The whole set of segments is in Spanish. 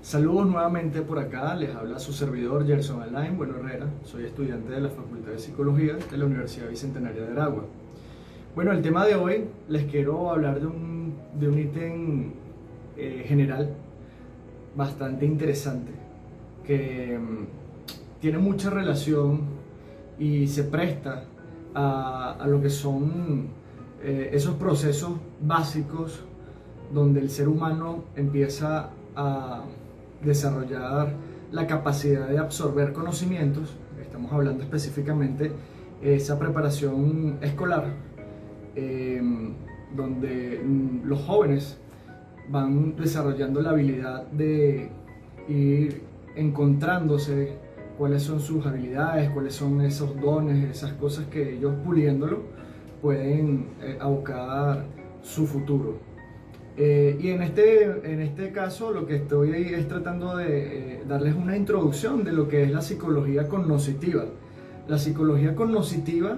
Saludos nuevamente por acá, les habla su servidor Gerson Alain Bueno Herrera, soy estudiante de la Facultad de Psicología de la Universidad Bicentenaria de Aragua. Bueno, el tema de hoy les quiero hablar de un ítem general bastante interesante que tiene mucha relación y se presta a lo que son esos procesos básicos donde el ser humano empieza a desarrollar la capacidad de absorber conocimientos. Estamos hablando específicamente de esa preparación escolar, donde los jóvenes van desarrollando la habilidad de ir encontrándose cuáles son sus habilidades, cuáles son esos dones, esas cosas que ellos puliéndolo pueden abocar su futuro. Y en este caso lo que estoy es tratando de darles una introducción de lo que es la psicología cognitiva. La psicología cognitiva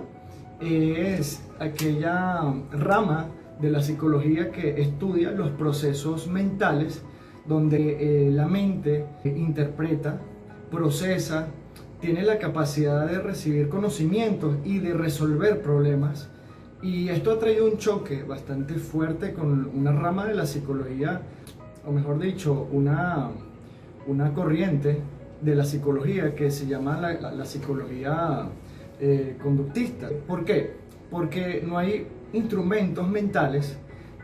es aquella rama de la psicología que estudia los procesos mentales, donde la mente interpreta, procesa, tiene la capacidad de recibir conocimientos y de resolver problemas. Y esto ha traído un choque bastante fuerte con una rama de la psicología, o mejor dicho, una corriente de la psicología que se llama la psicología conductista. ¿Por qué? Porque no hay instrumentos mentales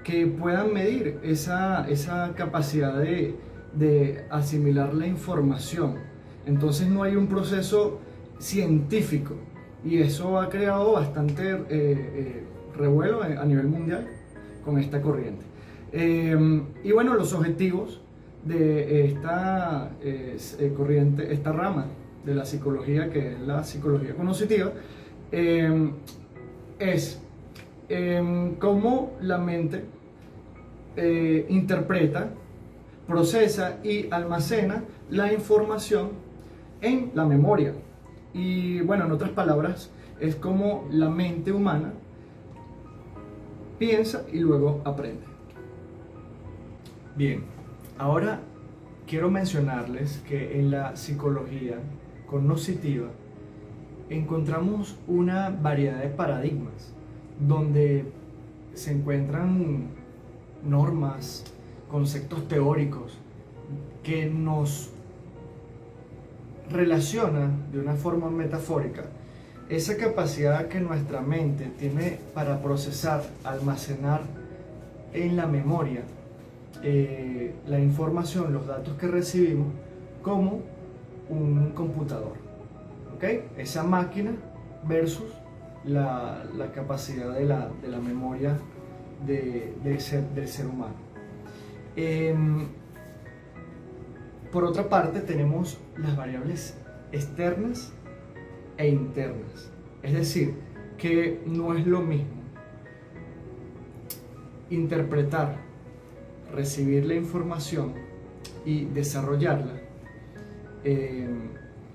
que puedan medir esa capacidad de asimilar la información. Entonces no hay un proceso científico. Y eso ha creado bastante revuelo a nivel mundial con esta corriente. Y bueno, los objetivos de esta corriente, esta rama de la psicología, que es la psicología cognitiva, es cómo la mente interpreta, procesa y almacena la información en la memoria. Y bueno, en otras palabras, es como la mente humana piensa y luego aprende. Bien, ahora quiero mencionarles que en la psicología cognitiva encontramos una variedad de paradigmas donde se encuentran normas, conceptos teóricos que nos relaciona de una forma metafórica esa capacidad que nuestra mente tiene para procesar, almacenar en la memoria la información, los datos que recibimos, como un computador. ¿Ok? Esa máquina versus la capacidad de la memoria del ser humano. Por otra parte, tenemos las variables externas e internas. Es decir, que no es lo mismo interpretar, recibir la información y desarrollarla,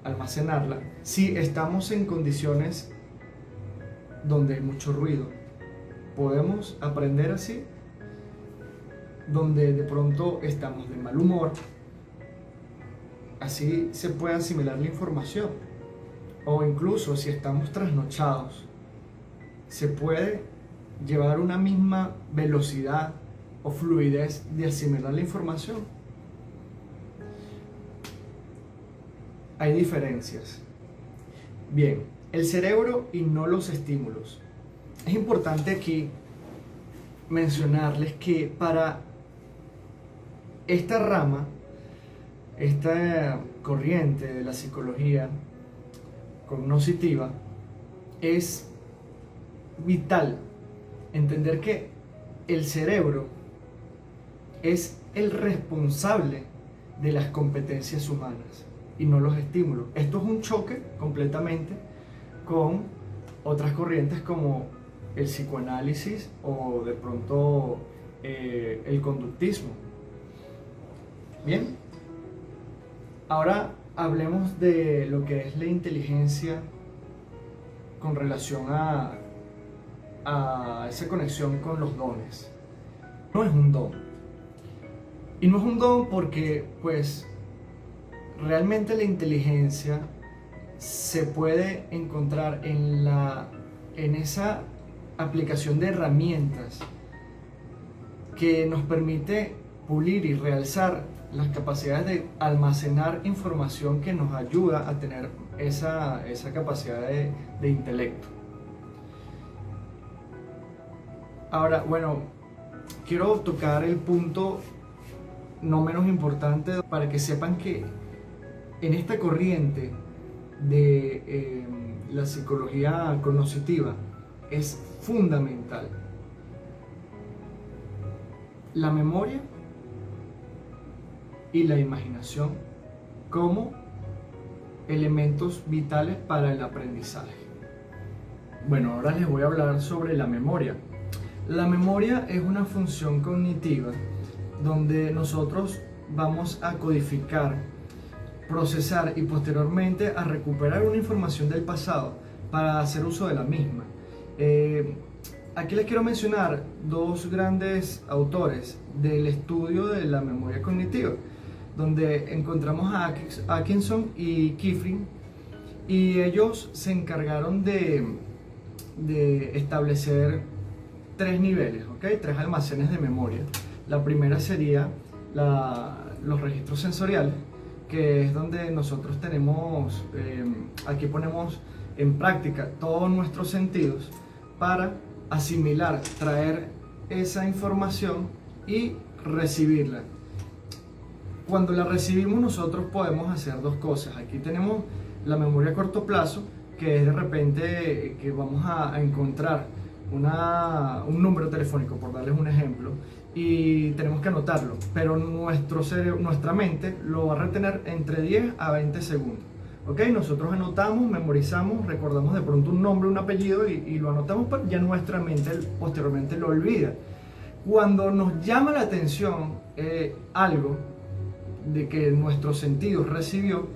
almacenarla, si estamos en condiciones donde hay mucho ruido. Podemos aprender así, donde de pronto estamos de mal humor. Así se puede asimilar la información. O incluso si estamos trasnochados, se puede llevar una misma velocidad o fluidez de asimilar la información. Hay diferencias. Bien, el cerebro y no los estímulos. Es importante aquí mencionarles que para esta rama, esta corriente de la psicología cognitiva, es vital entender que el cerebro es el responsable de las competencias humanas y no los estímulos. Esto es un choque completamente con otras corrientes como el psicoanálisis o de pronto el conductismo. Bien, ahora hablemos de lo que es la inteligencia con relación a esa conexión con los dones. No es un don. Y no es un don porque, pues, realmente la inteligencia se puede encontrar en esa aplicación de herramientas que nos permite pulir y realzar las capacidades de almacenar información que nos ayuda a tener esa capacidad de intelecto. Ahora, bueno, quiero tocar el punto no menos importante para que sepan que en esta corriente de la psicología cognitiva es fundamental la memoria y la imaginación como elementos vitales para el aprendizaje. Bueno, ahora les voy a hablar sobre la memoria. La memoria es una función cognitiva donde nosotros vamos a codificar, procesar y posteriormente a recuperar una información del pasado para hacer uso de la misma. Aquí les quiero mencionar dos grandes autores del estudio de la memoria cognitiva, donde encontramos a Atkinson y Kifrin, y ellos se encargaron de establecer tres niveles, ¿okay? Tres almacenes de memoria. La primera sería los registros sensoriales, que es donde nosotros tenemos, aquí ponemos en práctica todos nuestros sentidos para asimilar, traer esa información y recibirla. Cuando la recibimos nosotros podemos hacer dos cosas. Aquí tenemos la memoria a corto plazo, que es de repente que vamos a encontrar un número telefónico, por darles un ejemplo, y tenemos que anotarlo, pero nuestra mente lo va a retener entre 10 a 20 segundos. ¿Ok? Nosotros anotamos, memorizamos, recordamos de pronto un nombre, un apellido y lo anotamos, pero ya nuestra mente posteriormente lo olvida. Cuando nos llama la atención algo de que nuestros sentidos recibió,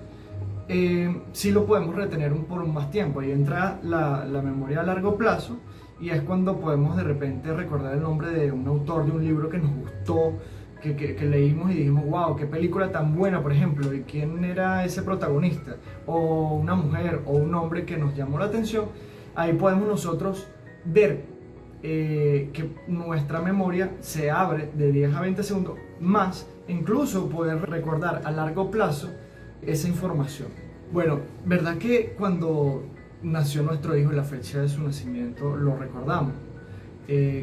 sí lo podemos retener por más tiempo. Ahí entra la memoria a largo plazo, y es cuando podemos de repente recordar el nombre de un autor de un libro que nos gustó, que leímos y dijimos, wow, qué película tan buena, por ejemplo, y quién era ese protagonista, o una mujer o un hombre que nos llamó la atención. Ahí podemos nosotros ver que nuestra memoria se abre de 10 a 20 segundos, más incluso poder recordar a largo plazo esa información. Bueno, ¿verdad que cuando nació nuestro hijo, la fecha de su nacimiento, lo recordamos?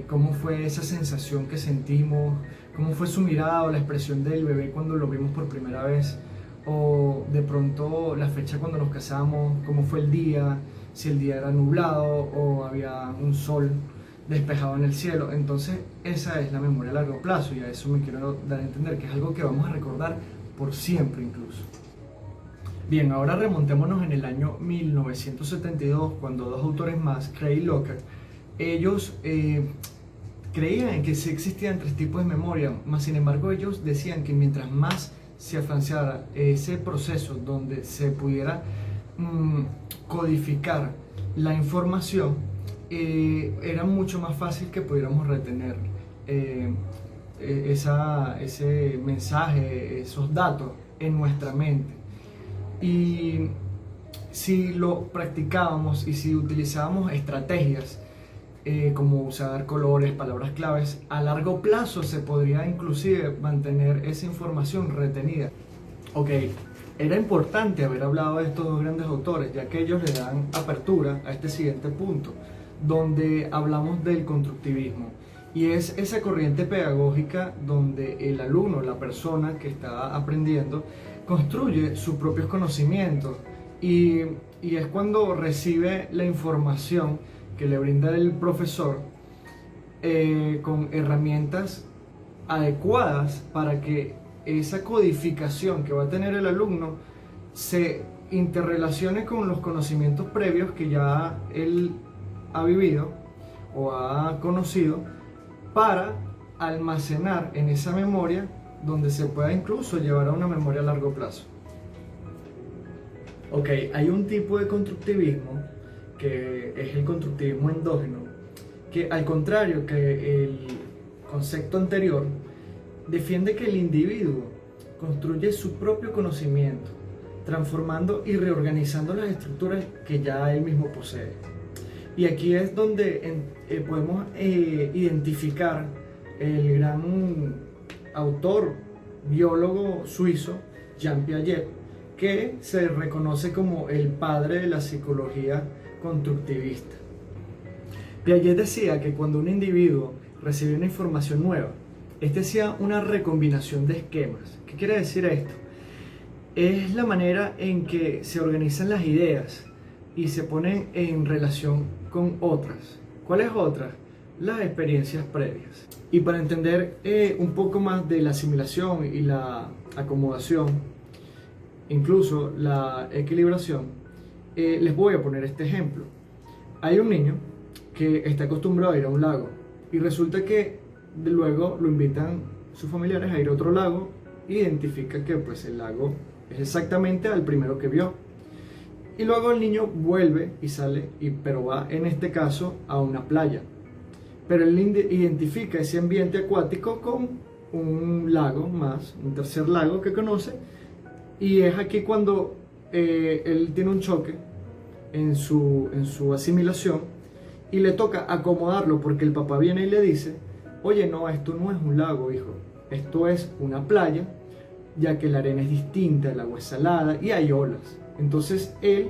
¿Cómo fue esa sensación que sentimos? ¿Cómo fue su mirada o la expresión del bebé cuando lo vimos por primera vez? O de pronto la fecha cuando nos casamos, ¿cómo fue el día? Si el día era nublado o había un sol despejado en el cielo. Entonces esa es la memoria a largo plazo, y a eso me quiero dar a entender que es algo que vamos a recordar por siempre incluso. Bien, ahora remontémonos en el año 1972, cuando dos autores más, Craig y Locker, ellos creían que sí existían tres tipos de memoria, mas sin embargo ellos decían que mientras más se avanzara ese proceso donde se pudiera codificar la información, era mucho más fácil que pudiéramos retener ese mensaje, esos datos en nuestra mente. Y si lo practicábamos y si utilizábamos estrategias como usar colores, palabras claves, a largo plazo se podría inclusive mantener esa información retenida. Ok, era importante haber hablado de estos dos grandes autores, ya que ellos le dan apertura a este siguiente punto, donde hablamos del constructivismo. Y es esa corriente pedagógica donde el alumno, la persona que está aprendiendo, construye sus propios conocimientos, y es cuando recibe la información que le brinda el profesor con herramientas adecuadas para que esa codificación que va a tener el alumno se interrelacione con los conocimientos previos que ya él ha vivido o ha conocido, para almacenar en esa memoria, donde se pueda incluso llevar a una memoria a largo plazo. Ok, hay un tipo de constructivismo que es el constructivismo endógeno, que al contrario que el concepto anterior, defiende que el individuo construye su propio conocimiento transformando y reorganizando las estructuras que ya él mismo posee. Y aquí es donde podemos identificar el gran autor, biólogo suizo, Jean Piaget, que se reconoce como el padre de la psicología constructivista. Piaget decía que cuando un individuo recibía una información nueva, este hacía una recombinación de esquemas. ¿Qué quiere decir esto? Es la manera en que se organizan las ideas y se ponen en relación con otras. ¿Cuáles otras? Las experiencias previas. Y para entender un poco más de la asimilación y la acomodación, incluso la equilibración, les voy a poner este ejemplo. Hay un niño que está acostumbrado a ir a un lago y resulta que luego lo invitan sus familiares a ir a otro lago e identifica que pues el lago es exactamente al primero que vio. Y luego el niño vuelve y sale, pero va en este caso a una playa. Pero él identifica ese ambiente acuático con un lago más, un tercer lago que conoce, y es aquí cuando él tiene un choque en su asimilación y le toca acomodarlo porque el papá viene y le dice: oye, no, esto no es un lago, hijo, esto es una playa, ya que la arena es distinta, el agua es salada y hay olas. Entonces el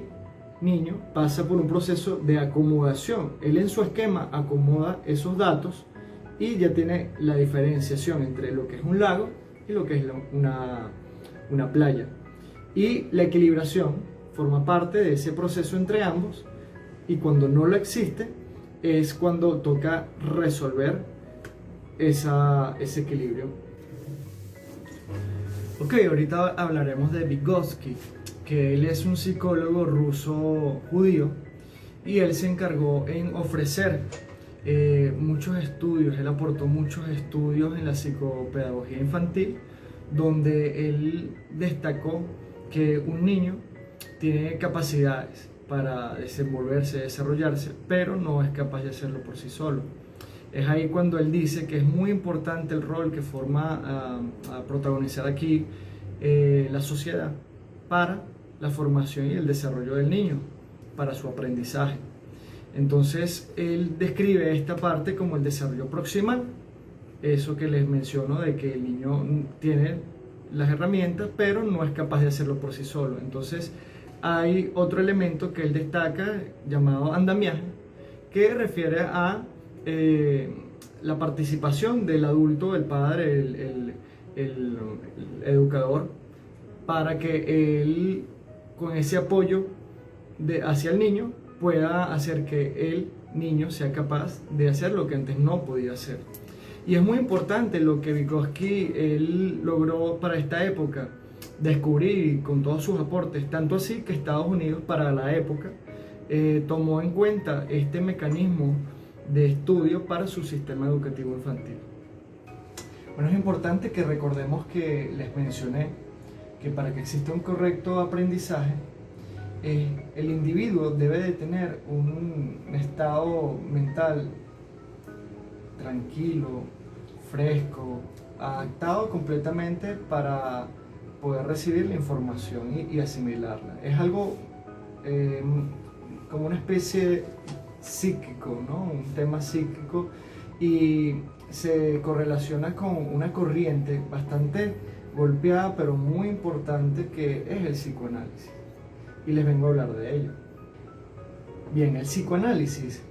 niño pasa por un proceso de acomodación. Él en su esquema acomoda esos datos y ya tiene la diferenciación entre lo que es un lago y lo que es una playa. Y la equilibración forma parte de ese proceso entre ambos, y cuando no lo existe es cuando toca resolver ese equilibrio. Ok, ahorita hablaremos de Vygotsky, que él es un psicólogo ruso judío y él se encargó en ofrecer muchos estudios. Él aportó muchos estudios en la psicopedagogía infantil, donde él destacó que un niño tiene capacidades para desenvolverse, desarrollarse, pero no es capaz de hacerlo por sí solo. Es ahí cuando él dice que es muy importante el rol que forma a protagonizar aquí la sociedad para la formación y el desarrollo del niño, para su aprendizaje. Entonces él describe esta parte como el desarrollo proximal, eso que les menciono de que el niño tiene las herramientas pero no es capaz de hacerlo por sí solo. Entonces hay otro elemento que él destaca llamado andamiaje, que refiere a la participación del adulto, el padre, el educador, para que él, con ese apoyo hacia el niño, pueda hacer que el niño sea capaz de hacer lo que antes no podía hacer. Y es muy importante lo que Vygotsky él logró para esta época, descubrir con todos sus aportes, tanto así que Estados Unidos para la época tomó en cuenta este mecanismo de estudio para su sistema educativo infantil. Bueno, es importante que recordemos que les mencioné que para que exista un correcto aprendizaje, el individuo debe de tener un estado mental tranquilo, fresco, adaptado completamente para poder recibir la información y asimilarla. Es algo como una especie psíquico, ¿no? Un tema psíquico, y se correlaciona con una corriente bastante golpeada pero muy importante que es el psicoanálisis, y les vengo a hablar de ello. Bien, el psicoanálisis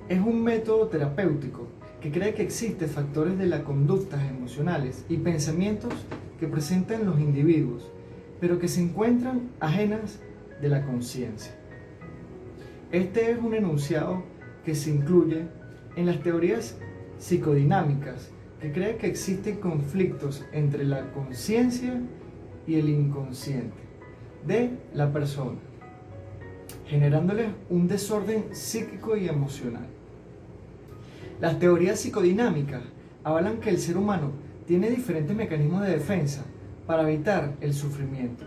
es un método terapéutico que cree que existen factores de las conductas emocionales y pensamientos que presentan los individuos, pero que se encuentran ajenas de la conciencia. Este es un enunciado que se incluye en las teorías psicodinámicas, que cree que existen conflictos entre la conciencia y el inconsciente de la persona, generándoles un desorden psíquico y emocional. Las teorías psicodinámicas avalan que el ser humano tiene diferentes mecanismos de defensa para evitar el sufrimiento.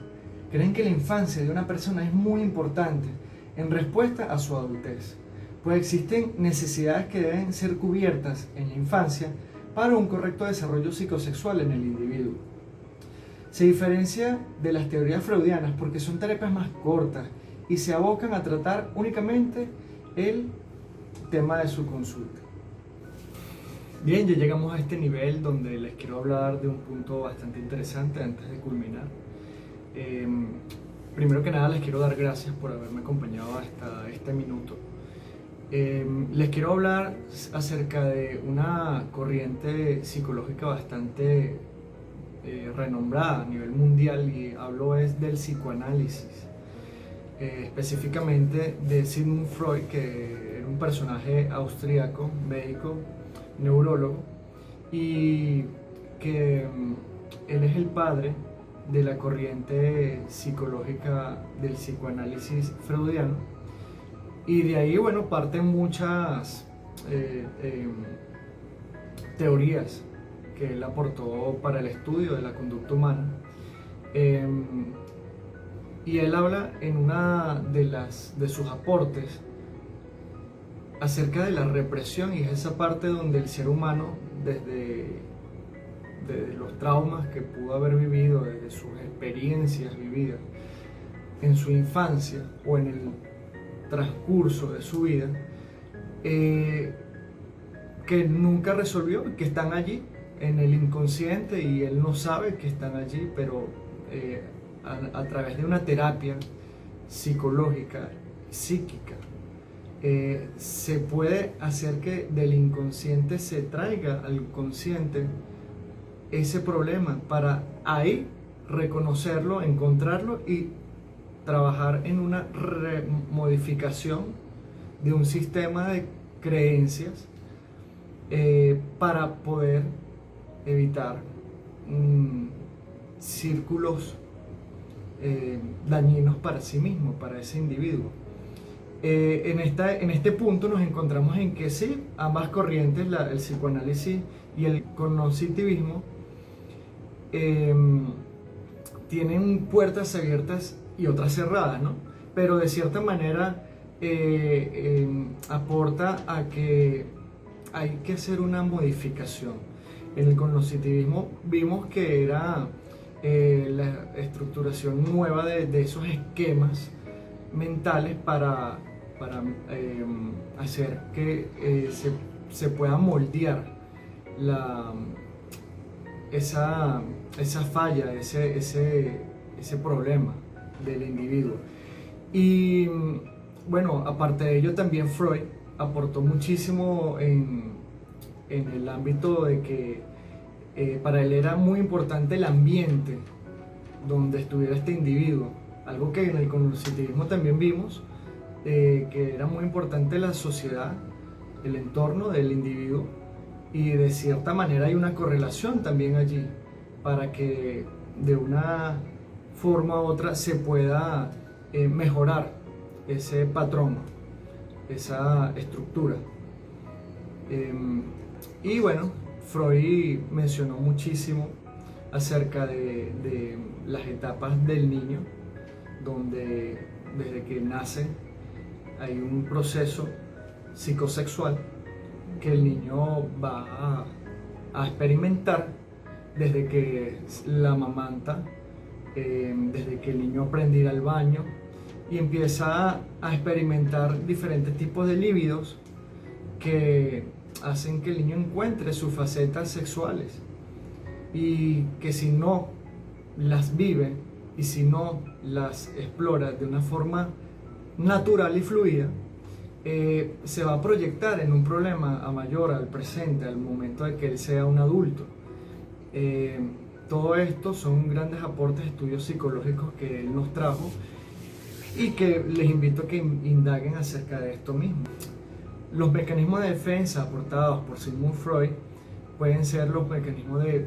Creen que la infancia de una persona es muy importante en respuesta a su adultez, pues existen necesidades que deben ser cubiertas en la infancia para un correcto desarrollo psicosexual en el individuo. Se diferencia de las teorías freudianas porque son terapias más cortas y se abocan a tratar únicamente el tema de su consulta. Bien, ya llegamos a este nivel donde les quiero hablar de un punto bastante interesante antes de culminar. Primero que nada les quiero dar gracias por haberme acompañado hasta este minuto. Les quiero hablar acerca de una corriente psicológica bastante renombrada a nivel mundial, y hablo es del psicoanálisis, específicamente de Sigmund Freud, que era un personaje austríaco, médico, neurólogo, y que él es el padre de la corriente psicológica del psicoanálisis freudiano, y de ahí, bueno, parten muchas teorías que él aportó para el estudio de la conducta humana. Y él habla en una de sus aportes acerca de la represión, y es esa parte donde el ser humano, desde los traumas que pudo haber vivido, desde sus experiencias vividas en su infancia o en el transcurso de su vida, que nunca resolvió, que están allí en el inconsciente y él no sabe que están allí, pero a través de una terapia psicológica, psíquica, se puede hacer que del inconsciente se traiga al consciente ese problema, para ahí reconocerlo, encontrarlo y trabajar en una modificación de un sistema de creencias para poder evitar círculos dañinos para sí mismo, para ese individuo. En este punto nos encontramos en que sí, ambas corrientes, el psicoanálisis y el cognitivismo, tienen puertas abiertas y otras cerradas, ¿no? Pero de cierta manera aporta a que hay que hacer una modificación. En el cognitivismo vimos que era la estructuración nueva de esos esquemas mentales para hacer que se pueda moldear esa falla, ese problema del individuo. Y bueno, aparte de ello, también Freud aportó muchísimo en el ámbito de que para él era muy importante el ambiente donde estuviera este individuo, algo que en el cognitivismo también vimos, que era muy importante la sociedad, el entorno del individuo, y de cierta manera hay una correlación también allí para que de una forma u otra se pueda mejorar ese patrón, esa estructura. Y bueno, Freud mencionó muchísimo acerca de las etapas del niño, donde desde que nace hay un proceso psicosexual que el niño va a experimentar desde que la amamanta, desde que el niño aprende a ir al baño y empieza a experimentar diferentes tipos de líbidos que hacen que el niño encuentre sus facetas sexuales, y que si no las vive y si no las explora de una forma natural y fluida, se va a proyectar en un problema a mayor, al presente, al momento de que él sea un adulto. Todo esto son grandes aportes de estudios psicológicos que él nos trajo y que les invito a que indaguen acerca de esto mismo. Los mecanismos de defensa aportados por Sigmund Freud pueden ser los mecanismos de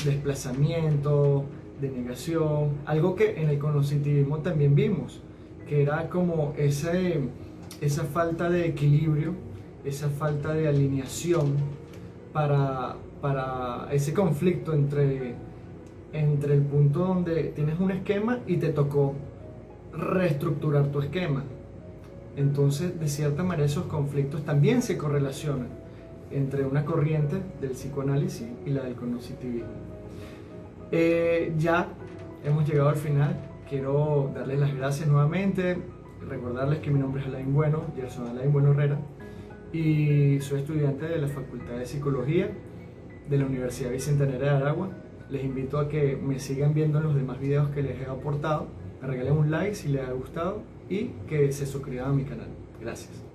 desplazamiento, de negación, algo que en el cognitivismo también vimos, que era como esa falta de equilibrio, esa falta de alineación para ese conflicto entre el punto donde tienes un esquema y te tocó reestructurar tu esquema. Entonces, de cierta manera, esos conflictos también se correlacionan entre una corriente del psicoanálisis y la del cognitivismo. Ya hemos llegado al final. Quiero darles las gracias nuevamente, recordarles que mi nombre es Alain Bueno, Gerson Alain Bueno Herrera, y soy estudiante de la Facultad de Psicología de la Universidad Bicentenaria de Aragua. Les invito a que me sigan viendo en los demás videos que les he aportado, me regalen un like si les ha gustado y que se suscriban a mi canal. Gracias.